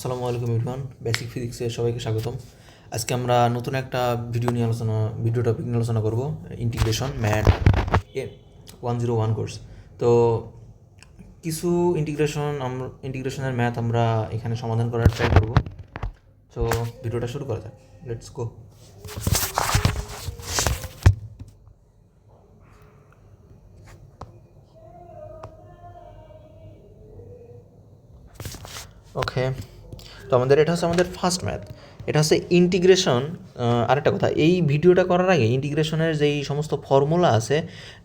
আসসালামু আলাইকুম everyone, basic ফিজিক্সে সবাইকে স্বাগতম। আজকে আমরা নতুন একটা ভিডিও টপিক নিয়ে আলোচনা করব, ইন্টিগ্রেশন ম্যাথ 101 কোর্স। তো কিছু ইন্টিগ্রেশনের ম্যাথ আমরা এখানে সমাধান করার ট্রাই করব। তো ভিডিওটা শুরু করা যাক, লেটস গো। ওকে, তো এটা হচ্ছে আমাদের ফার্স্ট ম্যাথ। এটা হচ্ছে ইন্টিগ্রেশন। আরেকটা কথা, এই ভিডিওটা করার আগে ইন্টিগ্রেশনের যেই সমস্ত ফর্মুলা আছে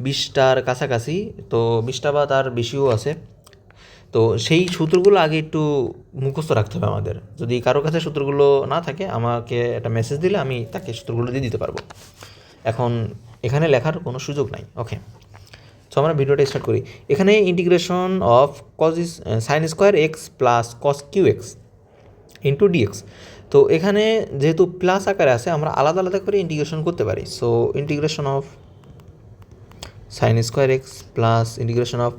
20টার কাছাকাছি, তো 20টা বা তার বেশিও আছে, তো সেই সূত্রগুলো আগে একটু মুখস্থ রাখতে হবে আমাদের। যদি কারো কাছে সূত্রগুলো না থাকে আমাকে একটা মেসেজ দিলে আমি তাকে সূত্রগুলো দিয়ে দিতে পারবো। এখন এখানে লেখার কোনো সুযোগ নাই। ওকে, সো আমরা ভিডিওটা স্টার্ট করি। এখানে integration of sine square x plus cos cube x into dx. তো এখানে যেহেতু প্লাস আকারে আছে, আমরা আলাদা আলাদা করে ইন্টিগ্রেশন করতে পারি। So integration of sine square x plus integration of,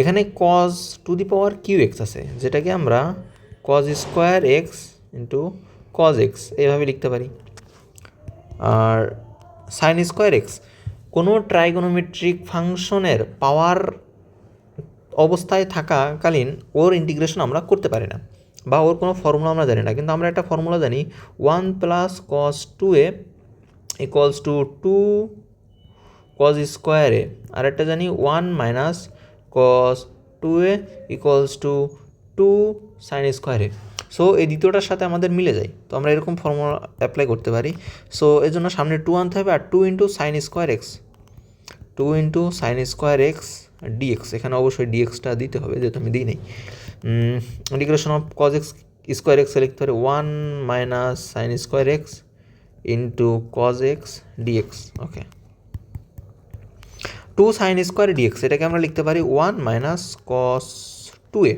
এখানে cos to the power cube x আছে, যেটাকে আমরা cos square x into cos x এইভাবে লিখতে পারি। আর সাইন স্কোয়ার এক্স, কোনো ট্রাইগোনোমেট্রিক ফাংশনের পাওয়ার অবস্থায় থাকাকালীন ওর ইন্টিগ্রেশন আমরা করতে পারি না, বা ওর কোনো ফর্মুলা আমরা জানি না। কিন্তু আমরা একটা ফর্মুলা জানি, 1 plus cos 2a equals to 2 cos square A, আর একটা জানি 1 minus cos 2a equals to 2 sine square A. So এই দ্বিতীয়টার সাথে আমাদের মিলে যায়, তো আমরা এরকম ফর্মুলা অ্যাপ্লাই করতে পারি। সো এই জন্য সামনে 2 আনতে হবে, আর 2 into sine square x, 2 into sine square x dx, এখানে অবশ্যই ডিএক্সটা দিতে হবে যেহেতু আমি দিই নাই। Integration of cos x square x লিখতে পারি 1 minus sine square x into cos x dx. Okay, 2 sine square dx, এটাকে আমরা লিখতে পারি 1 মাইনাস কস 2a,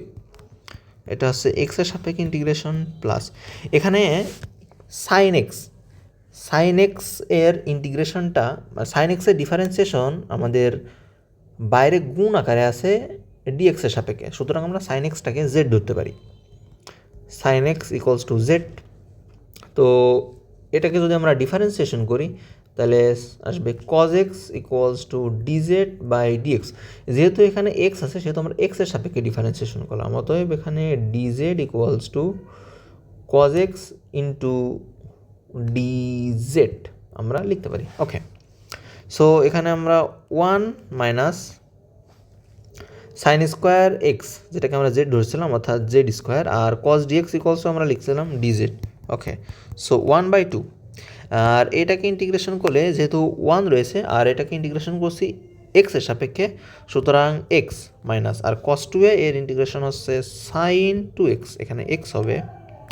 এটা হচ্ছে এক্সের সাপেক্ষে ইন্টিগ্রেশন প্লাস এখানে সাইন এক্স এর ইন্টিগ্রেশনটা, সাইন এক্সের ডিফারেন্সিয়েশন আমাদের বাইরে গুণ আকারে আছে ডিএক্সের সাপেক্ষে, সুতরাং আমরা সাইন এক্সটাকে জেড ধরতে পারি। Sine x equals to z. তো এটাকে যদি আমরা ডিফারেন্সিয়েশন করি তাহলে আসবে cos x equals to dz by dx. যেহেতু এখানে এক্স আছে সেহেতু আমরা এক্সের সাপেক্ষে ডিফারেন্সিয়েশন করলাম, অতএব এখানে dz equals to cos x into dz আমরা লিখতে পারি। ওকে, সো এখানে আমরা 1 মাইনাস সাইন স্কোয়ার এক্স, যেটাকে আমরা জেড ধরছিলাম, অর্থাৎ জেড স্কোয়ার, আর কস ডিএক্স ইকুয়ালস আমরা লিখছিলাম ডিজেড। ওকে, সো 1/2, আর এটাকে ইন্টিগ্রেশন করলে যেহেতু 1 রয়েছে আর এটাকে ইন্টিগ্রেশন করছি এক্সের সাপেক্ষে, সুতরাং এক্স মাইনাস, আর কস 2a এর ইন্টিগ্রেশন হচ্ছে সাইন 2x, এখানে এক্স হবে,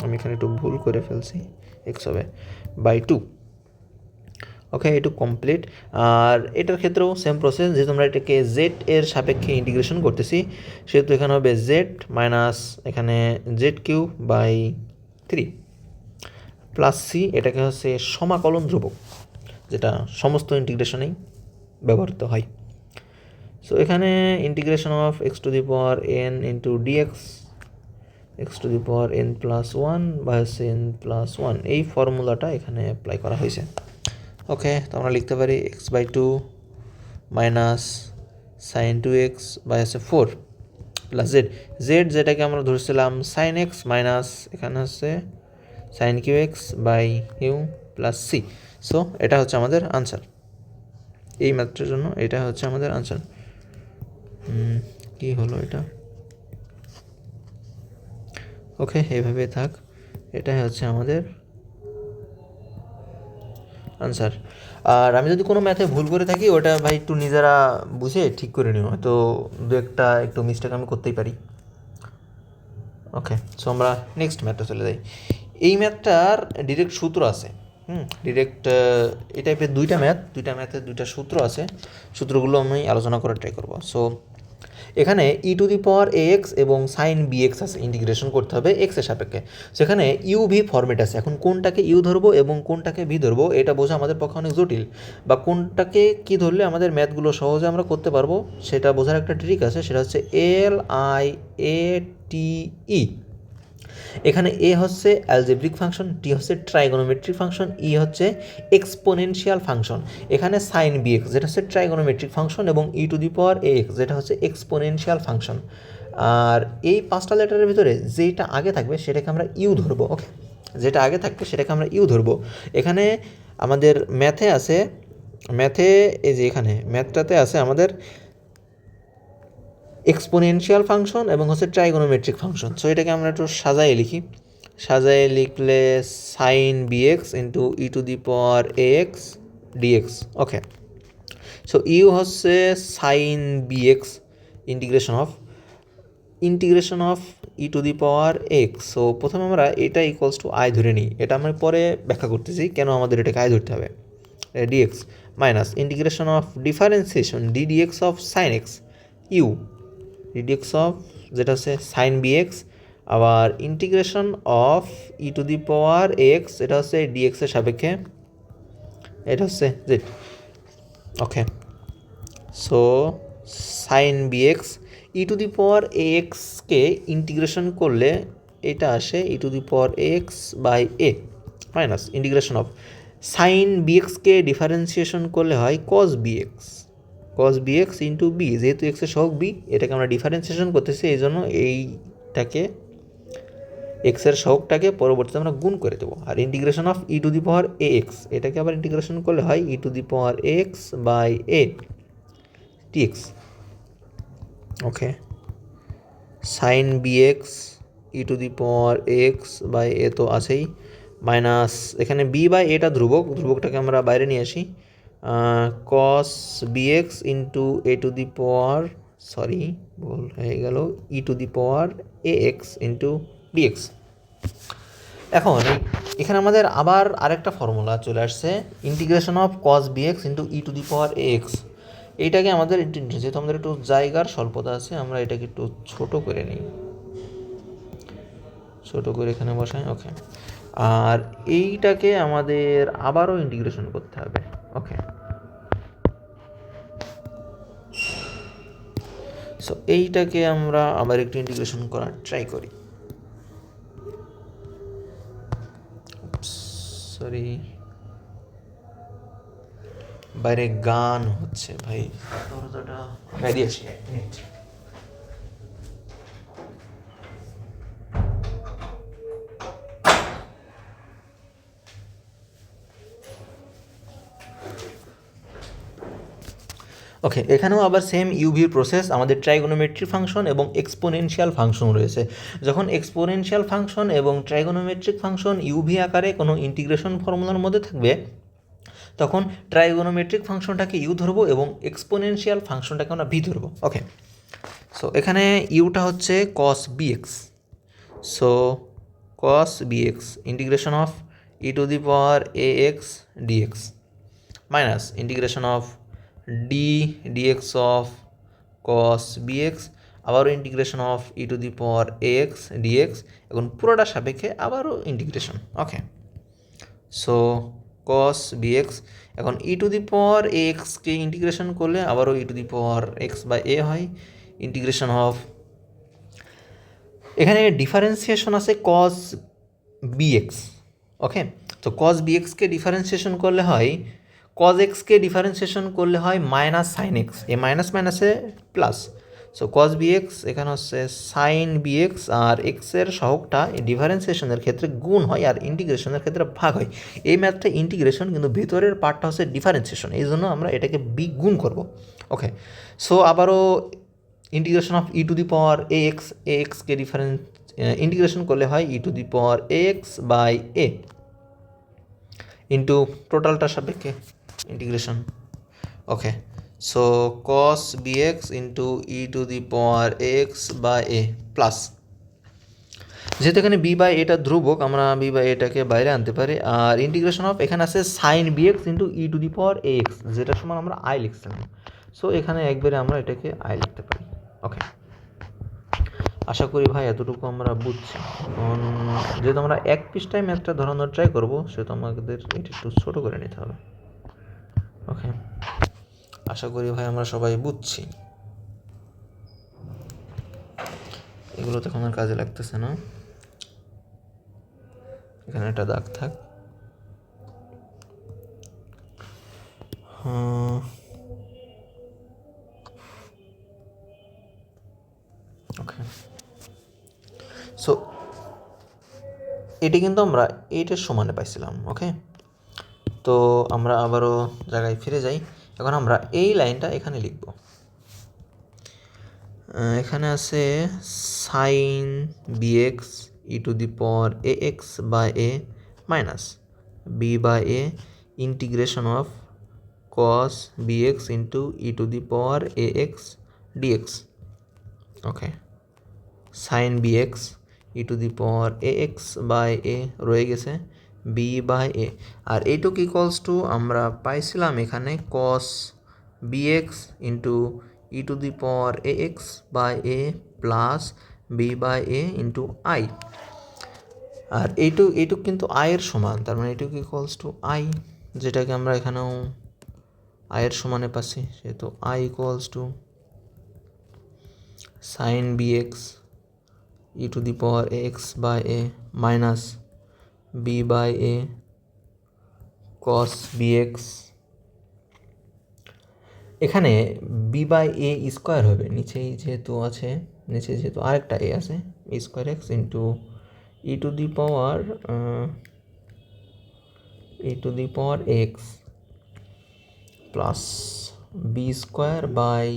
আমি এখানে একটু ভুল করে ফেলছি, এক্স হবে বাই 2। ওকে, এটু কমপ্লিট। আর এটার ক্ষেত্রেও সেম প্রসেস, যেহেতু আমরা এটাকে জেড এর সাপেক্ষে ইন্টিগ্রেশন করতেছি সেহেতু এখানে হবে জেড মাইনাস এখানে z cube by 3 plus c, এটাকে হচ্ছে সমাকলন ধ্রুবক, যেটা সমস্ত ইন্টিগ্রেশনেই ব্যবহৃত হয়। সো এখানে integration of x to the power n into dx, x to the power n plus 1 বা হচ্ছে এন প্লাস 1, এই ফর্মুলাটা এখানে অ্যাপ্লাই করা হয়েছে। ওকে, তো আমরা লিখতে পারি x/2 minus sine 2x by হচ্ছে 4 প্লাস জেড, যেটাকে আমরা ধরছিলাম সাইন এক্স মাইনাস এখানে হচ্ছে sine cube x by u plus c. So এটা হচ্ছে আমাদের আনসার, এই ম্যাথটার জন্য এটা হচ্ছে আমাদের আনসার। কি হলো এটা? ওকে, এইভাবে থাক, এটাই হচ্ছে আমাদের আনসার। আর আমি যদি কোনো ম্যাথে ভুল করে থাকি ওটা ভাই একটু নিজেরা বুঝে ঠিক করে নিও, হয়তো দু একটা একটু মিস্টেক আমি করতেই পারি। ওকে, সো আমরা নেক্সট ম্যাথটা চলে যাই। এই ম্যাথটার ডিরেক্ট সূত্র আছে, ডিরেক্ট এই টাইপের দুইটা ম্যাথের দুইটা সূত্র আছে, সূত্রগুলো আমি আলোচনা করার ট্রাই করবো। সো এখানে e to the power a x এবং সাইন বি এক্স আছে, ইন্টিগ্রেশন করতে হবে এক্সের সাপেক্ষে। সেখানে ইউ ভি ফর্মেট আছে, এখন কোনটাকে ইউ ধরবো এবং কোনটাকে ভি ধরবো এটা বোঝা আমাদের পক্ষে অনেক জটিল, বা কোনটাকে কি ধরলে আমাদের ম্যাথগুলো সহজে আমরা করতে পারবো সেটা বোঝার একটা ট্রিক আছে, সেটা হচ্ছে LIATE। এখানে এ হচ্ছে অ্যালজেব্রিক ফাংশন, টি হচ্ছে ট্রাইগোনোমেট্রিক ফাংশন, ই হচ্ছে এক্সপোনেনশিয়াল ফাংশন। এখানে সাইন বিএক্স যেটা হচ্ছে ট্রাইগোনোমেট্রিক ফাংশন এবং ই to the power a x যেটা হচ্ছে এক্সপোনেনশিয়াল ফাংশন। আর এই 5টা লেটারের ভিতরে যেটা আগে থাকবে সেটাকে আমরা ইউ ধরবো। ওকে, যেটা আগে থাকবে সেটাকে আমরা ইউ ধরবো। এখানে আমাদের ম্যাথে আছে, ম্যাথে এই যে এখানে ম্যাথটাতে আছে আমাদের এক্সপোনেনশিয়াল ফাংশন এবং হচ্ছে ট্রাইগোনোমেট্রিক ফাংশন। সো এটাকে আমরা একটু সাজায়ে লিখি। সাজায়ে লিখলে sine bx into e to the power a x dx. Okay, so u হচ্ছে sine b x integration of e to the power x. So প্রথমে আমরা এটা ইকুয়ালস টু আই ধরে নিই, এটা আমরা পরে ব্যাখ্যা করতেছি কেন আমাদের এটাকে আই ধরতে হবে। Dx minus integration of differentiation ddx of sine X U, ddx of যেটা হচ্ছে সাইন বিএক্স, আবার integration of e to the power x এটা হচ্ছে ডিএক্সের সাপেক্ষে, এটা হচ্ছে Z. Okay, so sign bx e to the power a এক্সকে integration করলে এটা আসে ই to the power x by a minus integration of sign বিএক্সকে differentiation করলে হয় কস বিএক্স ইন্টু বি, যেহেতু এক্সের সহগ বি এটাকে আমরা ডিফারেন্সিয়েশন করতেছি, এই জন্য এইটাকে এক্সের সহগটাকে পরবর্তীতে আমরা গুণ করে দেবো। আর integration of e to the power a x এটাকে আবার ইন্টিগ্রেশন করলে হয় e to the power x by a t x. Okay, sine bx e to the power x by a তো আছেই, মাইনাস এখানে বি বাই এটা ধ্রুবকটাকে আমরা বাইরে নিয়ে আসি, cos b x into a to the power ভুল হয়ে গেল e to the power a x into d x. এখন এখানে আমাদের আবার আরেকটা ফর্মুলা চলে আসছে, integration of cos b x into e to the power a x. এইটাকে আমাদের যেহেতু আমাদের একটু জায়গার স্বল্পতা আছে আমরা এটাকে একটু ছোট করে নিই, ছোট করে এখানে বসাই। ওকে, আর এইটাকে আমাদের আবারও ইন্টিগ্রেশন করতে হবে। ওকে, সো এইটাকে আমরা আবার একটু ইন্টিগ্রেশন করার ট্রাই করি। বাইরে গান হচ্ছে ভাই, দরজাটা দিয়েছি। ওকে, এখানেও আবার সেম ইউভির প্রসেস, আমাদের ট্রাইগোনোমেট্রিক ফাংশন এবং এক্সপোনেনশিয়াল ফাংশন রয়েছে। যখন এক্সপোনেনশিয়াল ফাংশন এবং ট্রাইগোনোমেট্রিক ফাংশন ইউভি আকারে কোনো ইন্টিগ্রেশন ফর্মুলার মধ্যে থাকবে তখন ট্রাইগোনোমেট্রিক ফাংশনটাকে ইউ ধরবো এবং এক্সপোনেনশিয়াল ফাংশনটাকে আমরা ভি ধরবো। ওকে, সো এখানে ইউটা হচ্ছে cos b x, so cos b x integration of e to the power a x d x minus integration of d x of cos b x, আবারও integration of e to the power a x d x, এখন পুরোটা সাপেক্ষে আবারও integration. Okay, so cos b x, এখন e to the power a এক্সকে integration করলে আবারও e to the power x by a হয়, ইন্টিগ্রেশন অফ এখানে ডিফারেন্সিয়েশন আছে কস বিএক্স। ওকে, তো কস বিএক্সকে ডিফারেন্সিয়েশন করলে হয় কজ এক্সকে ডিফারেন্সিয়েশন করলে হয় মাইনাস সাইন এক্স, এ মাইনাস মাইনাসে প্লাস, সো কজ বিএক্স এখানে হচ্ছে সাইন বিএক্স, আর এক্সের সহগটা এই ডিফারেন্সিয়েশনের ক্ষেত্রে গুণ হয় আর ইন্টিগ্রেশনের ক্ষেত্রে ভাগ হয়। এই ম্যাথটা ইন্টিগ্রেশন কিন্তু ভিতরের পার্টটা হচ্ছে ডিফারেন্সিয়েশন, এই জন্য আমরা এটাকে বি গুণ করব। ওকে, সো আবারও integration of e to the power a এক্সকে ইন্টিগ্রেশন করলে হয় e to the power a x by a into টোটালটার সাপেক্ষে integration. Okay, so cos b x into e to the power x by a plus, যেহেতু এখানে b by এটা ধ্রুবক আমরা বি বাই এটাকে বাইরে আনতে পারি, আর ইন্টিগ্রেশন অফ এখানে আছে sine bx into e to the power x যেটার সমান আমরা আই লিখছিলাম, সো এখানে একবারে আমরা এটাকে আই লিখতে পারি। ওকে, আশা করি ভাই এতটুকু আমরা বুঝছি। এখন যেহেতু আমরা এক পৃষ্ঠায় ম্যাথটা ধরানোর ট্রাই করবো সেহেতু আমাদের এটা একটু ছোটো করে নিতে হবে। ওকে, আশা করি ভাই আমরা সবাই বুঝছি, এগুলো তো এখন আর কাজে লাগতেছে না। এখানে একটা দাগ থাক। ওকে, সো এটি কিন্তু আমরা এইটার সমানে পাইছিলাম। ওকে, তো আমরা আবারও জায়গায় ফিরে যাই। এখন আমরা এই লাইনটা এখানে লিখব। এখানে আছে sine bx e to the power a x by a minus b by a integration of cos bx into e to the power ax dx. Okay, sine bx e to the power ax by a রয়ে গেছে b by a, আর এইটুক equals to আমরা পাইছিলাম এখানে cos bx into e to the power ax by a plus b by a into i, আর এইটুক কিন্তু i এর সমান, তার মানে এইটুক ইকুয়ালস টু i, যেটাকে আমরা এখানেও i এর সমানে পাচ্ছি, সেহেতু i equals to sine bx e to the power x by a minus b by a cos bx. এখানে বি বাই এ স্কোয়ার হবে, নিচেই যেহেতু আছে, নিচে যেহেতু আরেকটা এ আছে, square x into e to the power x plus b square by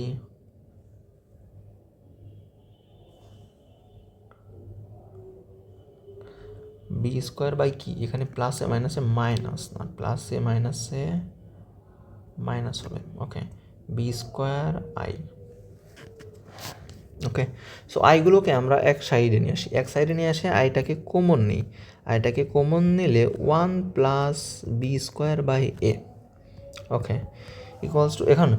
b square by কি, এখানে প্লাসে মাইনাসে মাইনাস, না প্লাসে মাইনাসে মাইনাস হবে। Okay, b square I. Okay, so আইগুলোকে আমরা এক সাইডে নিয়ে আসি, এক সাইডে নিয়ে আসে আইটাকে কমন নিই, আইটাকে কমন নিলে 1 plus b square by a. Okay, equals to, এখন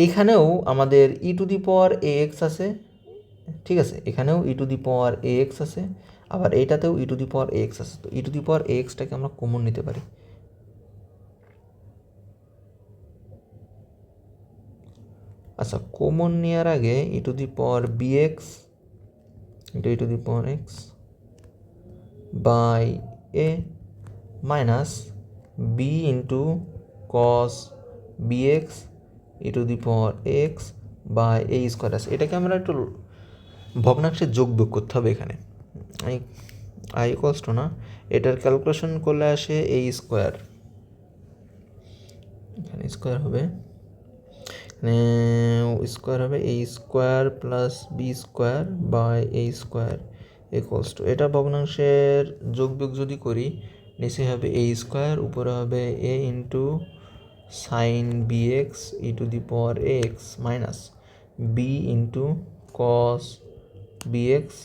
এখানেও আমাদের ই to the power a x আছে, ঠিক আছে, এখানেও ই to the power a x আছে, আবার এইটাতেও ই to the power a x আছে, তো ই টু দি পাওয়ার এ এক্সটাকে আমরা কমন নিতে পারি। আচ্ছা, কমন নেওয়ার আগে e to the power b x into e to the power x by a minus b into cos b x e to the power x by a square আছে। এটাকে আমরা একটু ভগ্নাংশে যোগ বিয়োগ করতে হবে এখানে, আই ইকুয়ালস টু, না এটার ক্যালকুলেশন করলে আসে এ স্কোয়ার, এখানে স্কোয়ার হবে, স্কোয়ার হবে a square plus b square by a square equals to, এটা ভগ্নাংশের যোগ বিয়োগ যদি করি নিচে হবে এ স্কোয়ার, উপরে হবে a into sine b x e to the power a x minus b into cos b x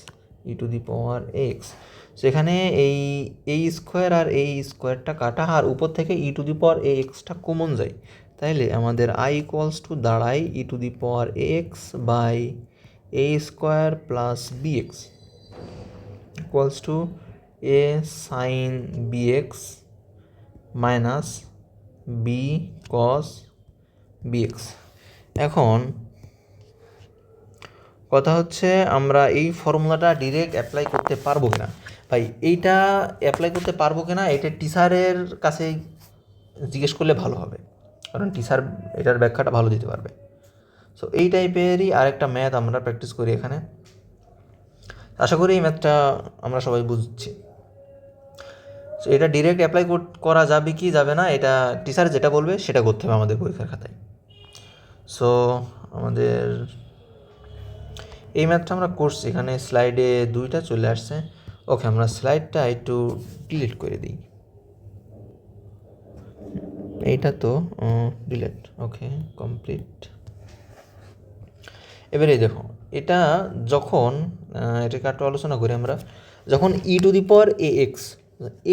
e to the power x. সেখানে এই স্কোয়ার আর এই স্কোয়ারটা কাটা, আর উপর থেকে e to the power a এক্সটা কমন যায়, তাইলে আমাদের আই ইকুয়ালস টু দাঁড়ায় e to the power x by a square plus b x equals to a sine b x minus b cos b x. এখন কথা হচ্ছে আমরা এই ফর্মুলাটা ডিরেক্ট অ্যাপ্লাই করতে পারবো কিনা, ভাই এইটা অ্যাপ্লাই করতে পারবো কিনা এটা টিচারের কাছে জিজ্ঞেস করলে ভালো হবে, কারণ টিচার এটার ব্যাখ্যাটা ভালো দিতে পারবে। সো এই টাইপেরই আরেকটা ম্যাথ আমরা প্র্যাকটিস করি এখানে, আশা করি এই ম্যাথটা আমরা সবাই বুঝছি। সো এটা ডিরেক্ট অ্যাপ্লাই করা যাবে কি যাবে না, এটা টিচার যেটা বলবে সেটা করতে হবে আমাদের পরীক্ষার খাতায়। সো আমাদের এই ম্যাথটা আমরা করছি, এখানে স্লাইডে 2টা চলে আসছে। ওকে, আমরা স্লাইডটা একটু ডিলিট করে দিই, এইটা তো ডিলিট। ওকে, কমপ্লিট। এবারে দেখো, এটা যখন এটাকে একটু আলোচনা করি আমরা, যখন ই to the power a x,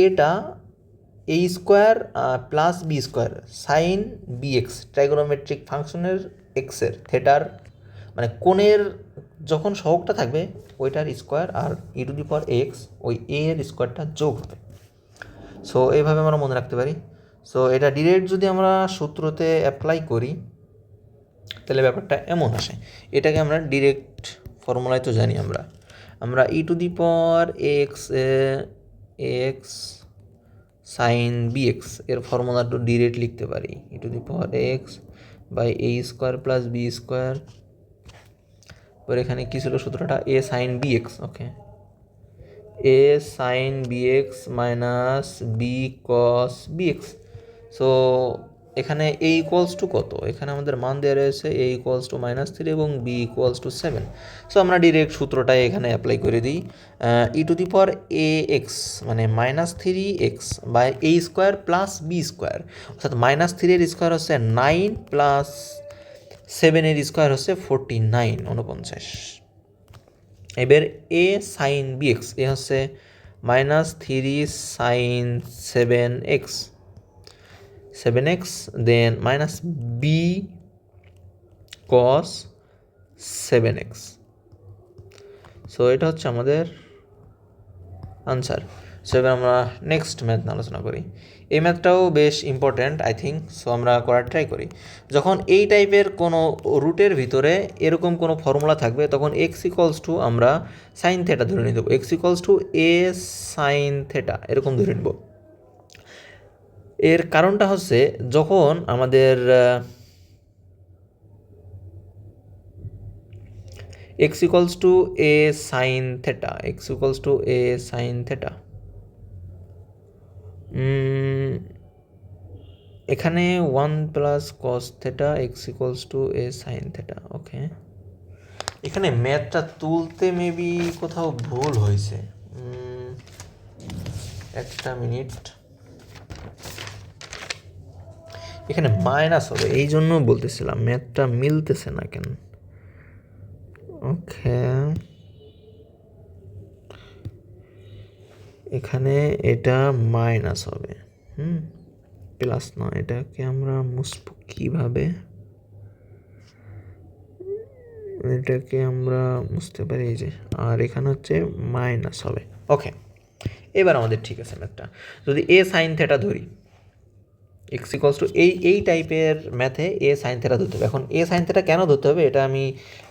এটা a square plus b square sine b x trigonometric ফাংশনের এক্সের থেটার, মানে কোণের যখন সহগটা থাকবে ওইটার স্কোয়ার আর e to the power x ওই এ এর স্কোয়ারটা যোগ হবে। সো এইভাবে আমরা মনে রাখতে পারি। সো এটা ডিরেক্ট যদি আমরা সূত্রতে অ্যাপ্লাই করি তাহলে ব্যাপারটা এমন আসে, এটাকে আমরা ডিরেক্ট ফর্মুলায় তো জানি আমরা e to the power x sine b x এর ফর্মুলাটা ডিরেক্ট লিখতে পারি e to the power x by a square plus b square. পরে এখানে কী ছিল সূত্রটা, a sine b x, okay, a sine b x minus b cos b x. So এখানে এ ইকুয়ালস টু কত, এখানে আমাদের মান দেওয়া রয়েছে এ ইকুয়ালস টু -3 এবং বি ইকুয়ালস টু 7। সো আমরা ডিরেক্ট সূত্রটাই এখানে অ্যাপ্লাই করে দিই, ই to the power a x মানে -3x by a square plus b square, অর্থাৎ -3 এর স্কোয়ার হচ্ছে 9 প্লাস 7 এর স্কোয়ার হচ্ছে 49। এবার এ সাইন বি এক্স এ হচ্ছে -3 sign 7x than minus b কস 7x। সো এটা হচ্ছে আমাদের আনসার। সো এবার আমরা নেক্সট ম্যাথ আলোচনা করি। এই ম্যাথটাও বেশ ইম্পর্ট্যান্ট আই থিঙ্ক, সো আমরা করার ট্রাই করি। যখন এই টাইপের কোনো রুটের ভিতরে এরকম কোনো ফর্মুলা থাকবে তখন এক্স ইকুয়ালস টু আমরা সাইন থেটা ধরে নিয়ে দেবো, x equals to a sine theta এরকম ধরে নেব। এর কারণটা হচ্ছে যখন আমাদের x equals to a sin theta, x equals to a sin theta, এখানে 1 plus cos theta x equals to a sin theta, ওকে। এখানে ম্যাথটা তুলতে মেবি কোথাও ভুল হয়েছে, একটা মিনিট, এখানে মাইনাস হবে এই জন্য বলতেছিলাম ম্যাথটা মিলতেছে না কেন, ওকে। এখানে এটা মাইনাস হবে, প্লাস না, এটাকে আমরা মুছব কীভাবে, এটাকে আমরা মুছতে পারি এই যে, আর এখানে হচ্ছে মাইনাস হবে, ওকে। এবার আমাদের ঠিক আছে ম্যাথটা, যদি এ সাইন থেটা ধরি এক্স ইকুয়ালস টু এই টাইপের ম্যাথে এ সাইন থেটা ধরতে হবে। এখন এ সাইন থেটা কেন ধরতে হবে এটা আমি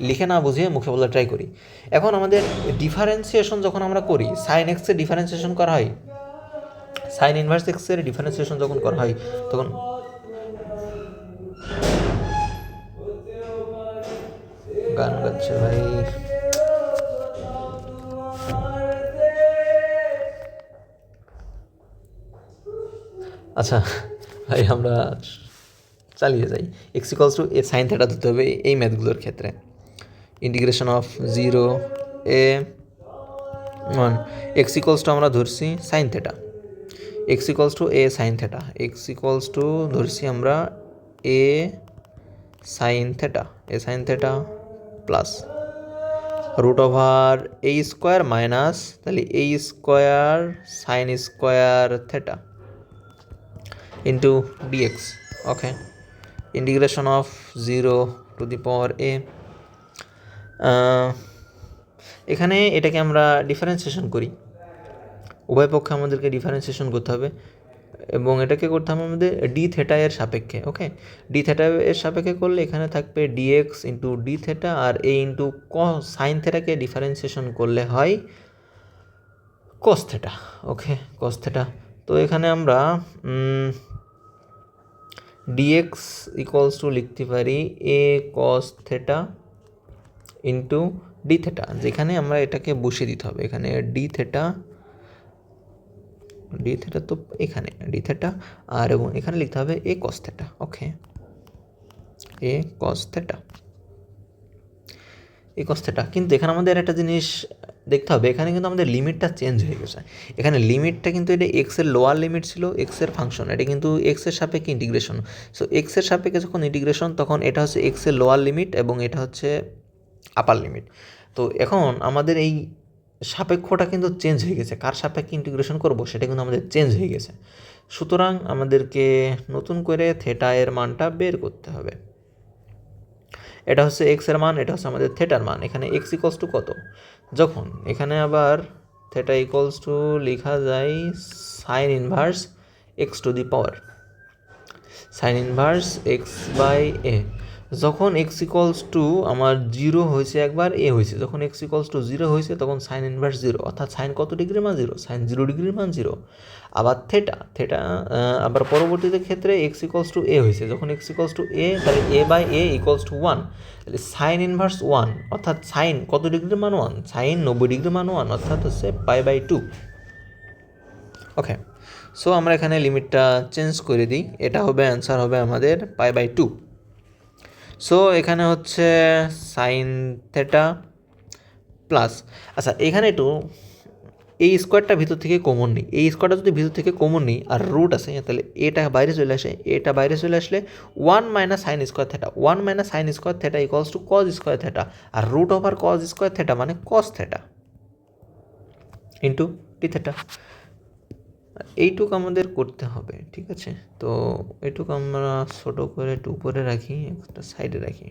লিখে না বুঝিয়ে মুখে বলার ট্রাই করি। এখন আমাদের ডিফারেন্সিয়েশন যখন আমরা করি, সাইন এক্সের ডিফারেন্সিয়েশন করা হয়, সাইন ইনভার্স এক্সের ডিফারেন্সিয়েশন যখন করা হয় তখন গান গাচ্ছে ভাই, আচ্ছা ভাই আমরা চালিয়ে যাই। X equals to a sine theta ধরতে হবে এই ম্যাথগুলোর ক্ষেত্রে। Integration of 0 a 1 x equals to আমরা ধরছি sine theta, x equals to a sine theta, x equals to ধরছি আমরা a sine theta plus root over a square minus তাহলে a square sine square theta into d x, okay. Integration of 0 to the power a, এখানে এটাকে আমরা differentiation করি, উভয় পক্ষে আমাদেরকে ডিফারেন্সিয়েশন করতে হবে এবং এটাকে করতে হবে আমাদের ডি থেটা এর সাপেক্ষে, ওকে। ডি থেটা এর সাপেক্ষে করলে এখানে থাকবে ডিএক্স ইন্টু ডি থেটা, আর এ ইন্টু সাইন থেটাকে ডিফারেন্সিয়েশন করলে হয় কস থেটা, ওকে, কস থেটা। তো এখানে আমরা ডিএক্স ইকুয়ালস টু লিখতে পারি a cos theta into d theta, যেখানে আমরা এটাকে বসিয়ে দিতে হবে, এখানে ডি থেটা তো এখানে ডি থেটা, আর এবং এখানে লিখতে হবে এ কস থেটা, ওকে, এ কস থেটা, এ কস থেটা। কিন্তু এখানে আমাদের একটা জিনিস দেখতে হবে, এখানে কিন্তু আমাদের লিমিটটা চেঞ্জ হয়ে গেছে। এখানে লিমিটটা কিন্তু এটা এক্সের লোয়ার লিমিট ছিল, এক্সের ফাংশন, এটা কিন্তু এক্সের সাপেক্ষে ইন্টিগ্রেশন। সো এক্সের সাপেক্ষে যখন ইন্টিগ্রেশন তখন এটা হচ্ছে এক্সের লোয়ার লিমিট এবং এটা হচ্ছে আপার লিমিট। তো এখন আমাদের এই সাপেক্ষটা কিন্তু চেঞ্জ হয়ে গেছে, কার সাপেক্ষে ইন্টিগ্রেশন করব সেটা কিন্তু আমাদের চেঞ্জ হয়ে গেছে। সুতরাং আমাদেরকে নতুন করে থেটা এর মানটা বের করতে হবে। এটা হচ্ছে এক্সের মান, এটা হচ্ছে আমাদের থেটার মান। এখানে এক্স ইকুয়ালস টু কত, যখন এখানে আবার থেটা ইকুয়ালস টু লেখা যায় sine inverse x to the power, sine inverse x by a, যখন এক্স ইকলস টু আমার 0 হয়েছে একবার এ হয়েছে, যখন এক্স ইকলস টু 0 হয়েছে তখন সাইন ইনভার্স 0, অর্থাৎ সাইন কত ডিগ্রির মান 0, সাইন 0 ডিগ্রির মান 0। আবার থেটা আবার পরবর্তীতে ক্ষেত্রে এক্স ইকলস টু এ হয়েছে, যখন এক্স ইকলস টু এ তাহলে এ বাই এ ইকলস টু 1, তাহলে সাইন ইনভার্স 1, অর্থাৎ সাইন কত ডিগ্রির মান 1, সাইন 90 ডিগ্রির মান 1, অর্থাৎ হচ্ছে π/2। ওকে, সো আমরা এখানে লিমিটটা চেঞ্জ করে দিই, এটা হবে অ্যান্সার হবে আমাদের π/2। সো এখানে হচ্ছে সাইন থেটা প্লাস, আচ্ছা এখানে একটু এই স্কোয়ারটা ভিতর থেকে কমন নিই, এই স্কোয়ারটা যদি ভিতর থেকে কমন নিই আর রুট আছে তাহলে এটা বাইরে চলে আসে, এটা বাইরে চলে আসলে 1 minus sine square theta, 1 minus sine square theta equals to cos square theta, আর root over cos square theta মানে cos theta into t theta. এইটুক আমাদের করতে হবে, ঠিক আছে? তো এইটুক আমরা ছোটো করে একটু উপরে রাখি, একটা সাইডে রাখি।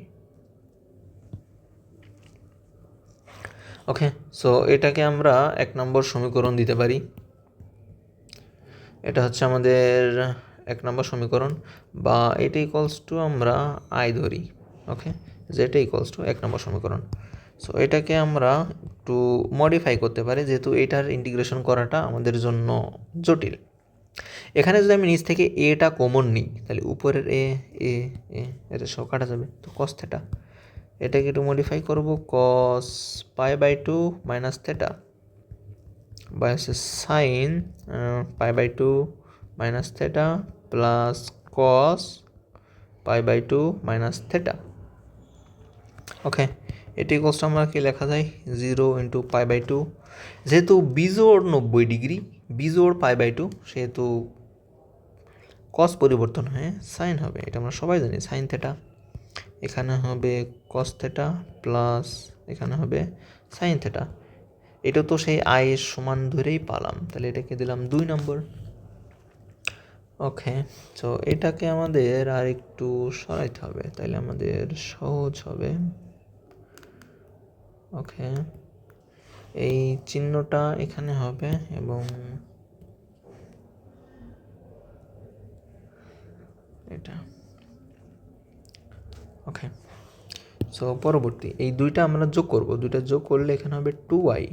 ওকে, সো এটাকে আমরা 1 নম্বর সমীকরণ দিতে পারি, এটা হচ্ছে আমাদের 1 নম্বর সমীকরণ, বা এটা ইকুয়ালস টু আমরা আই ধরি। ওকে, যেটা ইকুয়ালস টু 1 নম্বর সমীকরণ। সো এটাকে আমরা একটু মডিফাই করতে পারি, যেহেতু এটার ইন্টিগ্রেশন করাটা আমাদের জন্য জটিল। এখানে যদি আমি নিচ থেকে এটা কমন নিই তাহলে উপরের এ এ এ এটা সব কাটা যাবে, তো কস থেটা, এটাকে একটু মডিফাই করব, কস π/2 মাইনাস থেটা বাই হচ্ছে sine π/2 minus theta plus cos π/2 minus theta. Okay, এটি কষ্ট আমরা কি লেখা যায় 0 ইন্টু π/2, যেহেতু বিজোড় 90 ডিগ্রি, বিজোড় π/2, সেহেতু কস পরিবর্তন হয়ে সাইন হবে, এটা আমরা সবাই জানি, সাইন থেটা। এখানে হবে কস থেটা প্লাস এখানে হবে সাইন থেটা। এটা তো সেই আয়ের সমান ধরেই পালাম, তাহলে এটাকে দিলাম 2 নম্বর। ওকে, তো এটাকে আমাদের আর একটু সরাইতে হবে, তাহলে আমাদের সহজ হবে। ওকে, এই চিহ্নটা এখানে হবে এবং এটা। ওকে, সো পরবর্তী এই দুইটা আমরা যোগ করব, দুইটা যোগ করলে এখানে হবে 2y,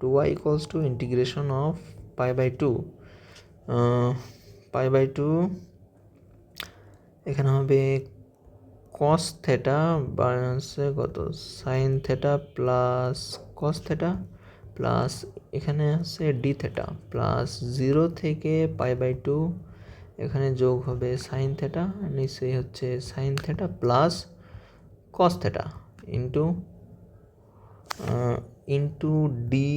2y equals two integration of π/2, π/2 এখানে হবে কস থেটা বা হচ্ছে কত sign theta plus cos theta plus এখানে আছে ডি থেটা প্লাস 0 থেকে π/2, এখানে যোগ হবে সাইন থেটা, নিচে হচ্ছে sine theta plus cos theta into d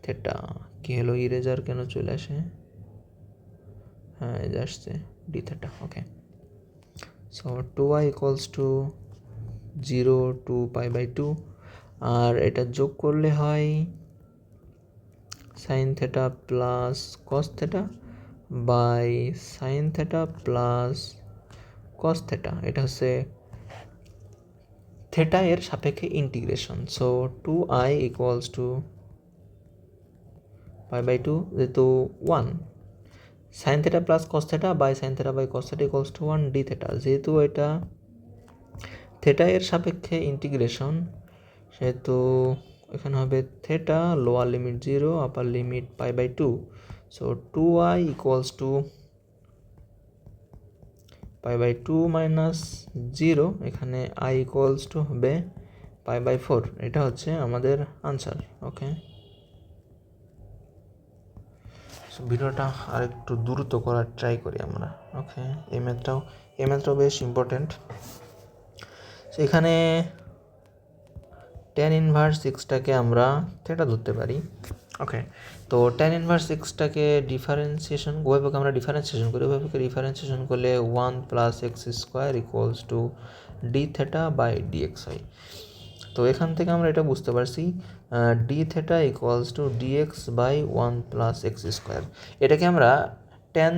theta. কী হলো, ইরেজার কেন চলে আসে? হ্যাঁ, এই আসছে d theta. Okay, so 2y equals to 0 to π/2, আর এটা যোগ করলে হয় sine theta plus cos theta by sine theta plus cos theta, এটা হচ্ছে থেটা এর সাপেক্ষে integration. So 2i equals to π/2, যেহেতু 1 sine theta plus cos theta by sine theta by cos theta equals to 1 d theta, যেহেতু এটা theta এর সাপেক্ষে integration সেহেতু এখানে হবে theta lower limit 0 upper limit π/2। So 2i equals to π/2 minus 0, এখানে i equals two হবে π/4, এটা হচ্ছে আমাদের আনসার। ওকে, সো ভিডিওটা আর একটু দ্রুত করার ট্রাই করি আমরা। ওকে, এই ম্যাথটাও বেশ ইম্পর্টেন্ট। এখানে tan ইনভার্স এক্সটাকে আমরা থেটা ধরতে পারি। ওকে, তো tan ইনভার্স এক্সটাকে ডিফারেন্সিয়েশন ওইভাবে আমরা ডিফারেন্সিয়েশন করি, ওইভাবে ডিফারেন্সিয়েশন করলে 1 plus x square equals to d theta by dx হয়। তো এখান থেকে আমরা এটা বুঝতে পারছি d theta equals to dx by 1 plus x square. এটাকে আমরা tan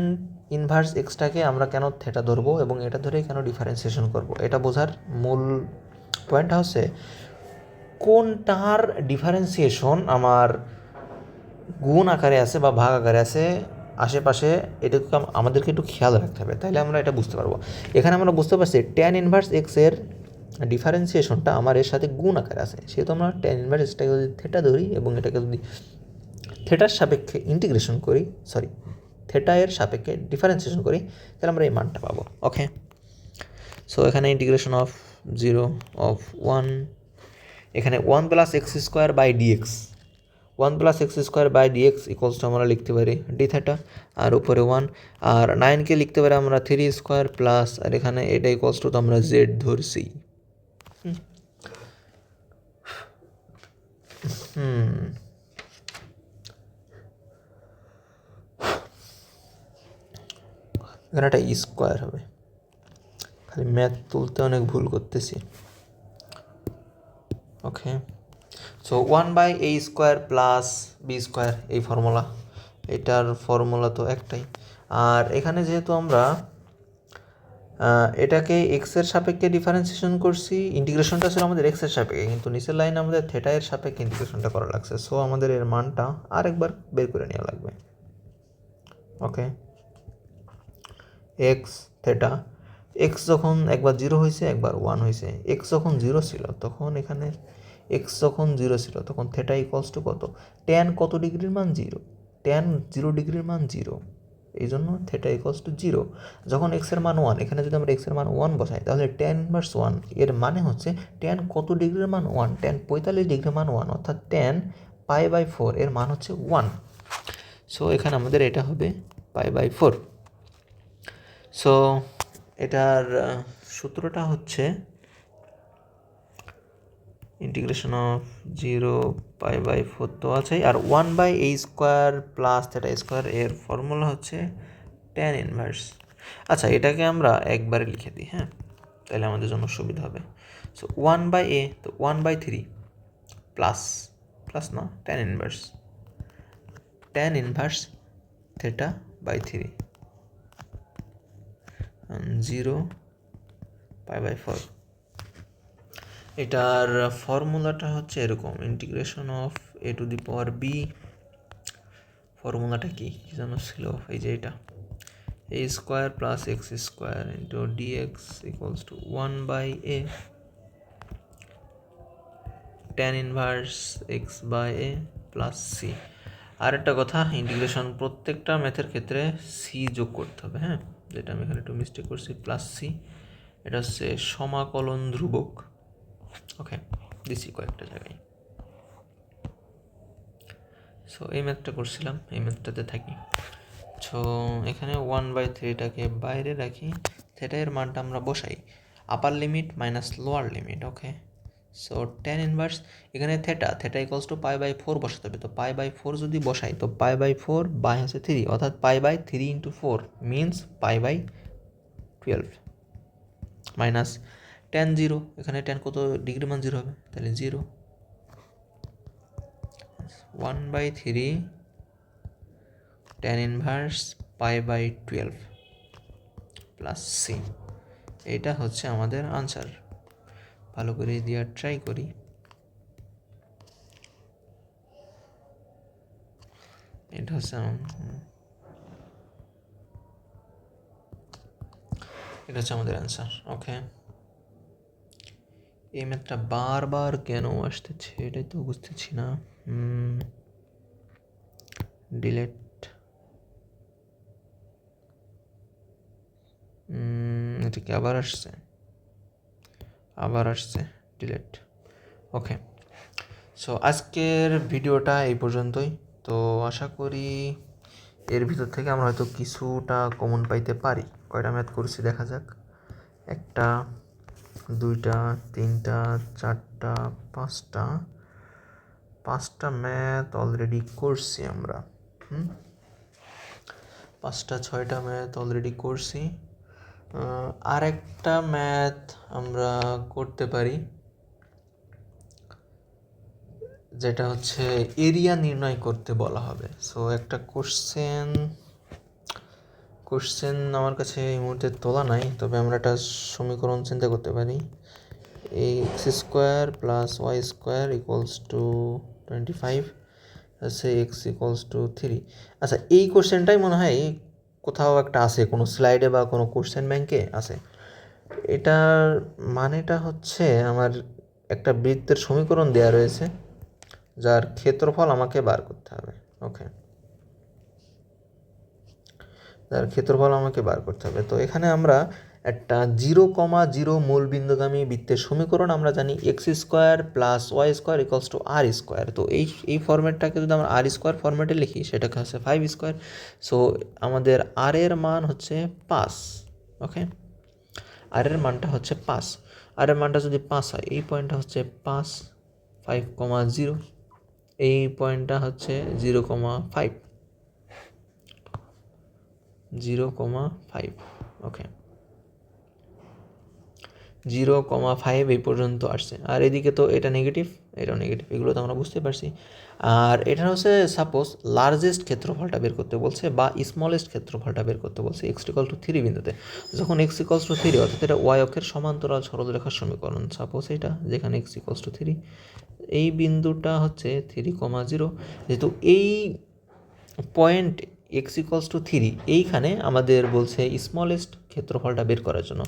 ইনভার্স এক্সটাকে আমরা কেন থেটা ধরবো এবং এটা ধরে কেন ডিফারেন্সিয়েশন করব, এটা বোঝার মূল পয়েন্টটা হচ্ছে কোনটার ডিফারেন্সিয়েশন আমার গুণ আকারে আছে বা ভাগ আকারে আছে আশেপাশে এটাকে আমাদেরকে একটু খেয়াল রাখতে হবে, তাহলে আমরা এটা বুঝতে পারবো। এখানে আমরা বুঝতে পারছি ট্যান ইনভার্স এক্সের ডিফারেন্সিয়েশনটা আমার এর সাথে গুণ আকারে আছে, সেহেতু আমরা ট্যান ইনভার্স এক্সটাকে যদি থেটা ধরি এবং এটাকে যদি থেটার সাপেক্ষে ইন্টিগ্রেশন করি, থেটা এর সাপেক্ষে ডিফারেন্সিয়েশন করি, তাহলে আমরা এই মানটা পাবো। ওকে, সো এখানে ইন্টিগ্রেশন অফ 0 অফ 1, এখানে 1 plus x square by dx, 1 plus x square by dx equals to আমরা লিখতে পারি ডি থেটা, আর উপরে 1, আর 9কে লিখতে পারি আমরা 3 স্কোয়ার প্লাস, আর এখানে এটা ইকুয়ালস টু তো আমরা জেড ধরছি। এখানে একটা স্কোয়ার হবে, খালি ম্যাথ তুলতে অনেক ভুল করতেছি। ওকে, সো 1/a² প্লাস b², এই ফর্মুলা, এটার ফর্মুলা তো একটাই। আর এখানে যেহেতু আমরা এটাকে এক্সের সাপেক্ষে ডিফারেন্সিয়েশন করছি, ইন্টিগ্রেশনটা ছিল আমাদের এক্সের সাপেক্ষে, কিন্তু নিচের লাইনে আমাদের থেটা এর সাপেক্ষে ইন্টিগ্রেশনটা করা লাগছে, সো আমাদের এর মানটা আরেকবার বের করে নেওয়া লাগবে। ওকে, এক্স থেটা, এক্স যখন একবার 0 হয়েছে একবার 1 হয়েছে, এক্স যখন 0 ছিল তখন এখানে এক্স যখন 0 ছিল তখন থেটা ইকুয়ালস টু কত, ট্যান কত ডিগ্রির মান 0, ট্যান 0 ডিগ্রির মান 0, এই জন্য থেটা ইকুয়ালস টু 0। যখন এক্সের মান 1, এখানে যদি আমরা এক্সের মান 1 বসাই, তাহলে ট্যান ইনভার্স 1 এর মানে হচ্ছে ট্যান কত ডিগ্রির মান 1, ট্যান 45 ডিগ্রির মান 1, অর্থাৎ ট্যান π/4 এর মান হচ্ছে 1। সো এখানে আমাদের এটা হবে π/4। সো এটার সূত্রটা হচ্ছে ইন্টিগ্রেশন অফ 0 π/4 তো আছে, আর 1/a² প্লাস থেটা স্কোয়ার এর ফর্মুলা হচ্ছে ট্যান ইনভার্স। আচ্ছা, এটাকে আমরা একবারে লিখে দিই, হ্যাঁ, তাহলে আমাদের জন্য সুবিধা হবে। সো 1/a, তো 1/3 প্লাস না, ট্যান ইনভার্স থেটা বাই 3 0 π/4। এটার ফর্মুলাটা হচ্ছে এরকম, ইন্টিগ্রেশন অফ a⁴b, ফর্মুলাটা কি যেন ছিল, এই যে এটা a² plus x² into dx equals to 1/a tan inverse x/a plus c। আর একটা কথা, ইন্টিগ্রেশন প্রত্যেকটা ম্যাথের ক্ষেত্রে সি যোগ করতে হবে, হ্যাঁ, যেটা আমি এখানে একটু মিস্টেক করছি, প্লাস সি, এটা হচ্ছে সমাকলন ধ্রুবক। ওকে, দিছি কয়েকটা জায়গায়। সো এই ম্যাথটা করছিলাম, এই ম্যাথটাতে থাকি। সো এখানে 1/3টাকে বাইরে রাখি, থেটা এর মানটা আমরা বসাই, upper limit minus lower limit. Okay, so tan inverse, এখানে থেটা ইকুয়ালস টু π/4 বসাতে হবে, তো π/4 যদি বসাই তো π/4 বাই হচ্ছে 3, অর্থাৎ π/3 ইন্টু 4 মিনস π/12 মাইনাস ট্যান 0, এখানে ট্যান কত ডিগ্রি মান 0 হবে, তাহলে 0 1/3 ট্যান ইনভার্স π/12 প্লাস সি, এটা হচ্ছে আমাদের আনসার। ভালো করে দেওয়ার ট্রাই করি। এটা হচ্ছে আমাদের অ্যান্সার। ওকে, এই ম্যাথটা বারবার কেন আসতেছে এটাই তো বুঝতেছি না। ডিলেট, এটা কি আবার আসছে ডিলেট। ওকে, সো আজকের ভিডিওটা এই পর্যন্তই। তো আশা করি এর ভিতর থেকে আমরা হয়তো কিছুটা কমন পাইতে পারি। কয়টা ম্যাথ করছি দেখা যাক, 1টা 2টা 3টা 4টা 5টা ম্যাথ অলরেডি করছি আমরা। 5টা 6টা ম্যাথ অলরেডি করছি। আর একটা ম্যাথ আমরা করতে পারি, যেটা হচ্ছে এরিয়া নির্ণয় করতে বলা হবে। সো একটা কোশ্চেন আমার কাছে এই মুহূর্তে তোলা নাই, তবে আমরা একটা সমীকরণ চিন্তা করতে পারি। x² plus y² equals to 25, হচ্ছে এক্স ইকুয়ালস টু 3। আচ্ছা, এই কোশ্চেনটাই মনে হয় কোথাও একটা আছে, কোনো স্লাইডে বা কোনো কোশ্চেন ব্যাংকে আছে। এটার মানেটা হচ্ছে আমার একটা বৃত্তের সমীকরণ দেওয়া রয়েছে যার ক্ষেত্রফল আমাকে বার করতে হবে। ওকে, যার ক্ষেত্রফল আমাকে বার করতে হবে। তো এখানে আমরা একটা 0,0 মূল বিন্দুগামী বৃত্তের সমীকরণ আমরা জানি x square plus y square equals to r square. তো এই ফরম্যাটটাকে যদি আমরা আর স্কোয়ার ফরম্যাটে লিখি সেটাকে হচ্ছে 5 স্কোয়ার। সো আমাদের আর এর মান হচ্ছে 5। ওকে, আর এর মানটা হচ্ছে 5। আর এর মানটা যদি 5 হয়, এই পয়েন্টটা হচ্ছে 5, 5,0, এই পয়েন্টটা হচ্ছে 0,5, 0,5। ওকে, 0,5 এই পর্যন্ত আসছে। আর এদিকে তো এটা নেগেটিভ, এটাও নেগেটিভ, এগুলো তো আমরা বুঝতে পারছি। আর এটা হচ্ছে সাপোজ লার্জেস্ট ক্ষেত্রফলটা বের করতে বলছে বা স্মলেস্ট ক্ষেত্রফলটা বের করতে বলছে এক্স ইকুয়াল টু 3 বিন্দুতে। যখন এক্স ইকুয়ালস টু 3 অর্থাৎ এটা ওয়াই অক্ষের সমান্তরাল সরলরেখার সমীকরণ। সাপোজ এটা যেখানে এক্স ইকুয়ালস টু 3, এই বিন্দুটা হচ্ছে 3,0। যেহেতু এই পয়েন্ট এক্স ইকুয়ালস টু 3, এইখানে আমাদের বলছে স্মলেস্ট ক্ষেত্রফলটা বের করার জন্য।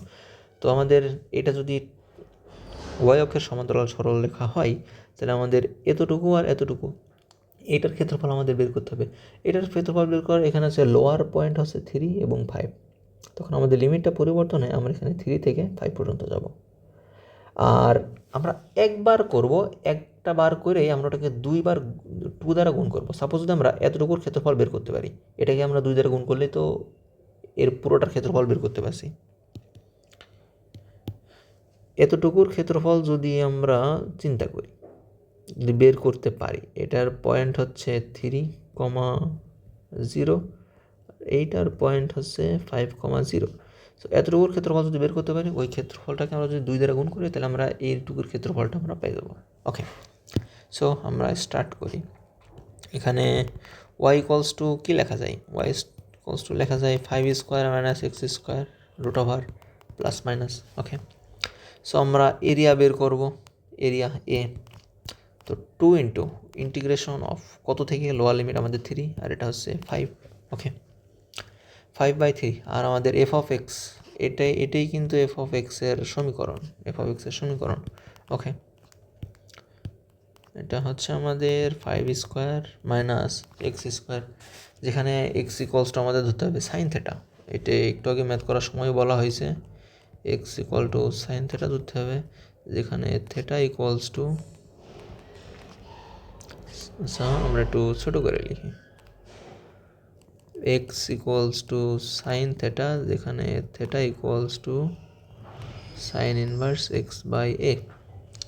তো আমাদের এটা যদি ওয়াই অক্ষের সমান্তরাল সরলরেখা হয় তাহলে আমাদের এতটুকু আর এতটুকু, এটার ক্ষেত্রফল আমাদের বের করতে হবে। এটার ক্ষেত্রফল বের করার এখানে হচ্ছে লোয়ার পয়েন্ট হচ্ছে 3 এবং 5। তখন আমাদের লিমিটটা পরিবর্তন হয়, আমরা এখানে 3 থেকে 5 পর্যন্ত যাব। আর আমরা একবার করব, একটা বার করেই আমরা ওটাকে 2 বার 2 দ্বারা গুণ করব। সাপোজ যদি আমরা এতটুকুর ক্ষেত্রফল বের করতে পারি, এটাকে আমরা 2 দ্বারা গুণ করলেই তো এর পুরোটার ক্ষেত্রফল বের করতে পারছি। এতটুকুর ক্ষেত্রফল যদি আমরা চিন্তা করি, যদি বের করতে পারি, এটার পয়েন্ট হচ্ছে 3,0, এইটার পয়েন্ট হচ্ছে 5,0। সো এতটুকুর ক্ষেত্রফল যদি বের করতে পারি, ওই ক্ষেত্রফলটাকে আমরা যদি 2 দ্বারা গুণ করি তাহলে আমরা এইটুকুর ক্ষেত্রফলটা আমরা পেয়ে যাবো। ওকে, সো আমরা স্টার্ট করি। এখানে ওয়াই ইকুয়ালস টু কী লেখা যায়? ওয়াই ইকুয়ালস টু লেখা যায় 5 square minus x square root over plus minus. Okay, so আমরা এরিয়া বের করব, এরিয়া এ। তো 2 ইন্টু ইন্টিগ্রেশন অফ কত থেকে লোয়ার লিমিট আমাদের 3, আর এটা হচ্ছে 5। ওকে, 5/3। আর আমাদের এফ অফ এক্স, এটাই কিন্তু এফ অফ এক্সের সমীকরণ, এফ অফ এক্সের সমীকরণ। ওকে, এটা হচ্ছে আমাদের 5 স্কোয়ার মাইনাস এক্স স্কোয়ার, যেখানে এক্স ইকুয়ালস টু আমাদের ধরতে হবে সাইন থেটা। এটা একটু আগে ম্যাথ করার সময় বলা হয়েছে x equal to sine theta ধরতে হবে, যেখানে থেটা ইকুয়ালস টু, আচ্ছা আমরা একটু ছোটো করে লিখি, x equals to sine theta, যেখানে theta equals to sine inverse x by a.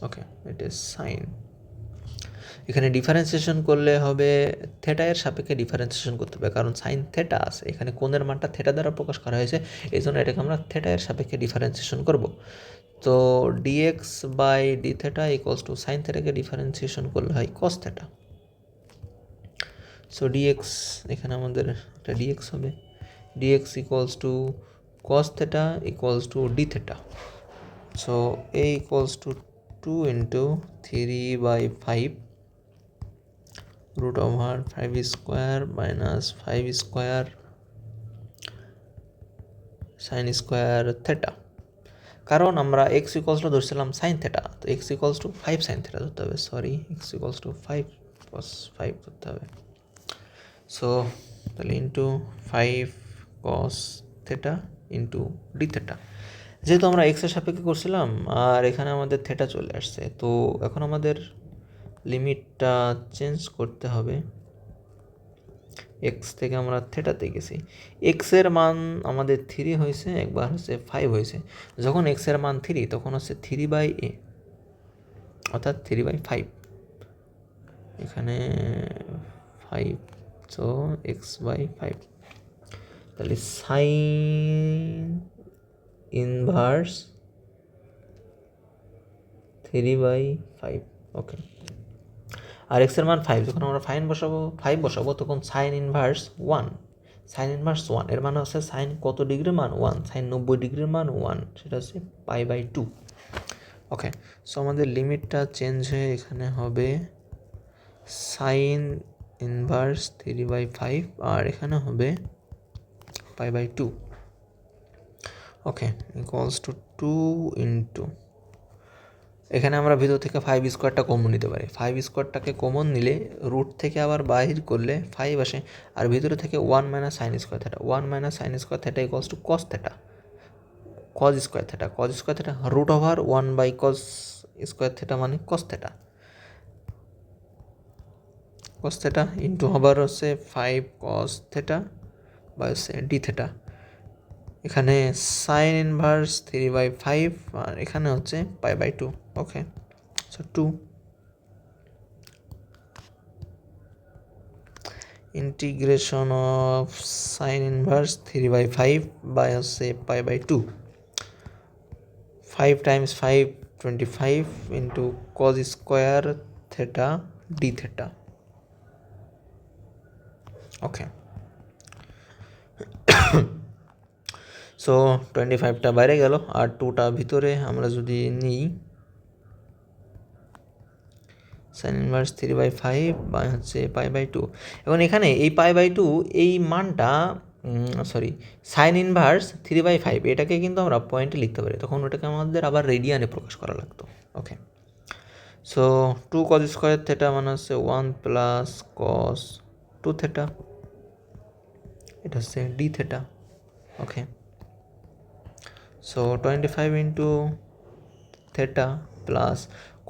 Okay, এটা ইজ সাইন। এখানে ডিফারেন্সিয়েশন করলে হবে থেটা এর সাপেক্ষে ডিফারেন্সিয়েশন করতে হবে, কারণ সাইন থেটা আছে এখানে, কোণের মানটা থেটা দ্বারা প্রকাশ করা হয়েছে, এই জন্য এটাকে আমরা থেটা এর সাপেক্ষে ডিফারেন্সিয়েশন করব। তো d x by d theta equals to sine থেটাকে ডিফারেন্সিয়েশন করলে হয় কস থেটা। সো ডিএক্স, এখানে আমাদের একটা ডিএক্স হবে, d x equals to cos theta equals to d theta. So a equals to 2 into 3/5 root over 5 square minus 5 square sine square theta. কারণ আমরা x equals to ধরছিলাম sine theta, তো x equals to 5 sine theta ধরতে হবে, sorry x equals to 5 cos 5 ধরতে হবে। সো তাহলে into 5 cos theta into d theta. যেহেতু আমরা এক্সের সাপেক্ষে করছিলাম আর এখানে আমাদের থেটা চলে আসছে, তো এখন আমাদের লিমিটটা চেঞ্জ করতে হবে, এক্স থেকে আমরা থেটাতে গেছি। এক্সের মান আমাদের 3 হয়েছে, একবার হচ্ছে 5 হয়েছে। যখন এক্সের মান 3 তখন হচ্ছে 3/a, অর্থাৎ 3/5, এখানে 5, সো x/5। তাহলে সাইন ইনভার্স 3/5। ওকে, আর এক্সের মান 5, যখন আমরা 5 বসাবো তখন সাইন ইনভার্স 1, সাইন ইনভার্স 1 এর মানে হচ্ছে সাইন কত ডিগ্রির মান 1, সাইন 90 ডিগ্রির মান 1, সেটা হচ্ছে π/2। ওকে, সো আমাদের লিমিটটা চেঞ্জ হয়ে এখানে হবে সাইন ইনভার্স 3/5 আর এখানে হবে π/2 ওকে ইকুয়ালস টু 2 ইন্টু এখানে আমরা ভিতর থেকে 5 স্কোয়ারটা কমন নিতে পারি 5 স্কোয়ারটাকে কমন নিলে রুট থেকে আবার বাহির করলে 5 আসে আর ভিতরে থেকে 1 minus sine square theta 1 minus sine square theta equals to cos theta cos square theta root over 1/cos square theta মানে কস থিটা ইন্টু আবার হচ্ছে 5 cos থিটা বা হচ্ছে ডি থিটা এখানে সাইন ইনভার্স 3/5 আর এখানে হচ্ছে π/2 okay so 2 integration of sine inverse 3/5 by হচ্ছে π/2 5 times 5 25 into cos square theta d theta okay so 25টা বাইরে গেল আর 2টা ভিতরে আমরা যদি নিই সাইন ইনভার্স 3/5 বা হচ্ছে π/2 এখন এখানে এই π/2 এই মানটা সরি সাইন ইনভার্স 3/5 এটাকে কিন্তু আমরা পয়েন্টে লিখতে পারি তখন ওটাকে আমাদের আবার রেডিয়ানে প্রকাশ করা লাগতো okay so 2 cos square theta মানে হচ্ছে 1 প্লাস cos 2 থিটা এটা হচ্ছে d theta okay so 25 into theta plus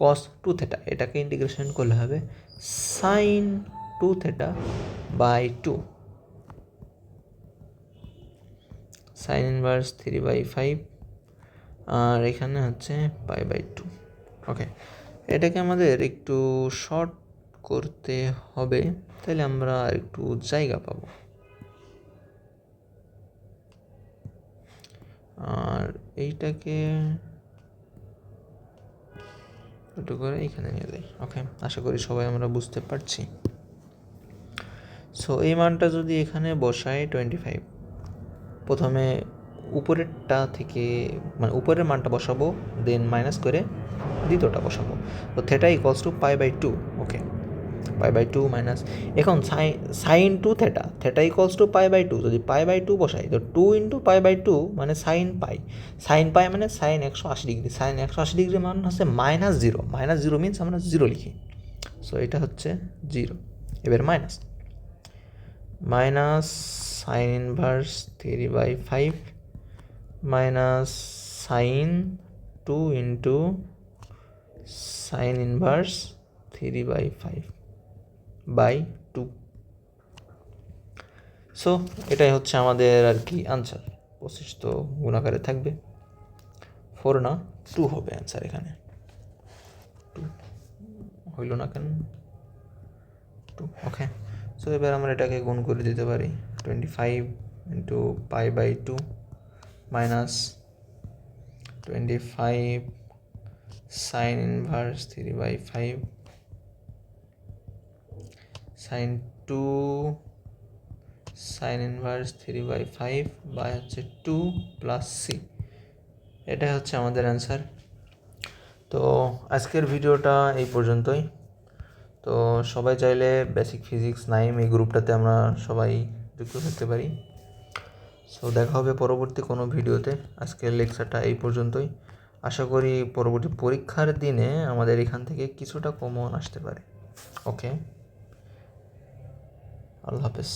cos 2 theta এটাকে ইন্টিগ্রেশন করলে হবে sine 2 theta by 2 sine inverse 3/5 আর এখানে হচ্ছে π/2 ওকে এটাকে আমাদের একটু শর্ট করতে হবে তাহলে আমরা একটু জায়গা পাবো আর এইটাকে একটু করে এইখানে নিয়ে যাই ওকে আশা করি সবাই আমরা বুঝতে পারছি সো এই মানটা যদি এখানে বসাই 25 প্রথমে উপরেরটা থেকে মানে উপরের মানটা বসাবো দেন মাইনাস করে দ্বিতীয়টা বসাবো তো theta equals to π/2 okay π/2 minus এখন সাইন 2 থিটা ইকুয়ালস টু π/2 যদি π/2 বসাই তো 2 ইন্টু π/2 মানে সাইন পাই মানে সাইন 180 ডিগ্রি সাইন 180 ডিগ্রি মান হচ্ছে -0 মিনস আমরা 0 লিখি সো এটা হচ্ছে 0 এবার minus sine inverse 3/5 minus sine 2 into sign inverse 3/5/2 so এটাই হচ্ছে আমাদের আর কি আনসার 25 তো গুণাকারে থাকবে 4 না 2 হবে আনসার এখানে 2 হইল না কেন 2 ওকে সো এবার আমরা এটাকে গুণ করে দিতে পারি 25 into π/2 minus 25 sine inverse 3/5 sine 2 sine inverse 3/5 by হচ্ছে 2 প্লাস সি এটাই হচ্ছে আমাদের অ্যান্সার তো আজকের ভিডিওটা এই পর্যন্তই তো সবাই চাইলে বেসিক ফিজিক্স 9 এই গ্রুপটাতে আমরা সবাই যুক্ত থাকতে পারি সো দেখা হবে পরবর্তী কোনো ভিডিওতে আজকের লেকচারটা এই পর্যন্তই আশা করি পরবর্তী পরীক্ষার দিনে আমাদের এখান থেকে কিছুটা কমন আসতে পারে ওকে আল্লাহ হাফেজ